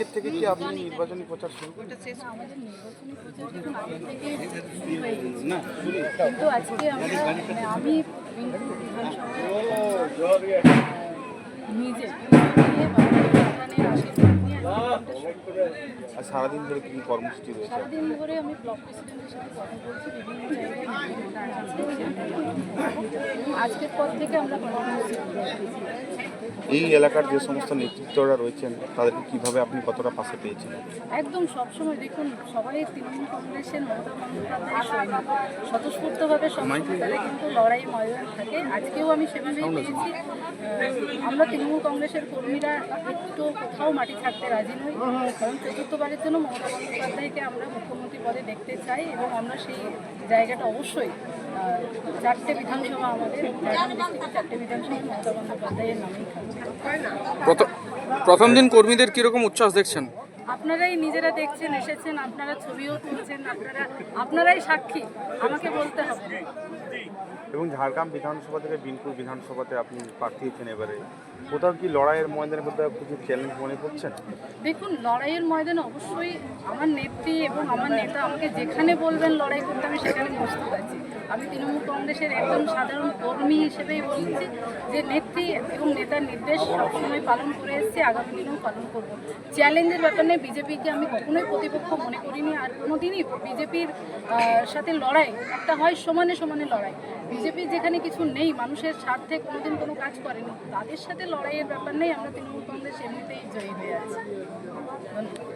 আজকের থেকে কি আপনি নির্বাচনী প্রচার শুরু করেন? আমাদের নির্বাচনী প্রচার দেখুন আগে থেকে শুরু হয়ে গেছে, কিন্তু আজকে আমি বিনপুর বিধানসভায় নিজে ভগবানের আশীর্বাদ নিয়ে আর সারাদিন ধরে কি কর্মসূচি রয়েছে? সারাদিন ধরে আমি ব্লক প্রেসিডেন্টের সাথে কথা বলছি, বিভিন্ন জায়গায় আজকের পর থেকে আমরা কর্মসূচি করছি। এই এলাকার যে সমস্ত নেতৃত্বরা রয়েছেন তাদেরকে কিভাবে আপনি কতটা পাশে পেয়েছেন? একদম সবসময় দেখুন, সবাই তৃণমূল কংগ্রেসের মমতা বন্দ্যোপাধ্যায় স্বতঃস্ফূর্তভাবে তারা কিন্তু লড়াই ময়দান থাকে। আজকেও আমি সেভাবেই পেয়েছি। আমরা তৃণমূল কংগ্রেসের কর্মীরা একটু কোথাও মাটি ছাড়তে রাজি নই, কারণ চতুর্থবারের জন্য মমতা বন্দ্যোপাধ্যায়কে আমরা মুখ্যমন্ত্রী পদে দেখতে চাই এবং আমরা সেই জায়গাটা অবশ্যই 4টে বিধানসভা আমাদের 4টে বিধানসভা মমতা বন্দ্যোপাধ্যায়ের নামেই থাকছে। প্রথম দিন কর্মীদের কিরকম উচ্ছ্বাস দেখছেন? আপনারাই নিজেরা দেখছেন, এসেছেন, আপনারা ছবিও তুলছেন, আপনারাই সাক্ষী, আমাকে বলতে হবে। এবং ঝাড়গ্রাম বিধানসভা থেকে বিনপুর বিধানসভাতে আপনি প্রার্থী হয়েছেন, এবারে কোথাও কি লড়াইয়ের ময়দানের মধ্যে কিছু চ্যালেঞ্জ মনে করছেন? দেখুন, লড়াইয়ের ময়দানে অবশ্যই আমার নেত্রী এবং আমার নেতা আমাকে যেখানে বলবেন লড়াই করতে আমি সেখানে প্রস্তুত আছি। আমি তৃণমূল কংগ্রেসের একজন সাধারণ কর্মী হিসেবেই বলছি যে নেত্রী এবং নেতার নির্দেশ সবসময় পালন করে এসেছি, আগামী দিনেও পালন করব। চ্যালেঞ্জের ব্যাপারে বিজেপিকে আমি কখনোই প্রতিপক্ষ মনে করিনি, আর কোনোদিনই বিজেপির সাথে লড়াই একটা হয় সমানে সমানে লড়াই। বিজেপির যেখানে কিছু নেই, মানুষের স্বার্থে কোনোদিন কোনো কাজ করেনি, তাদের সাথে লড়াইয়ের ব্যাপার নেই। আমরা তৃণমূল কংগ্রেস এমনিতেই জয়ী হয়ে আছি। ধন্যবাদ।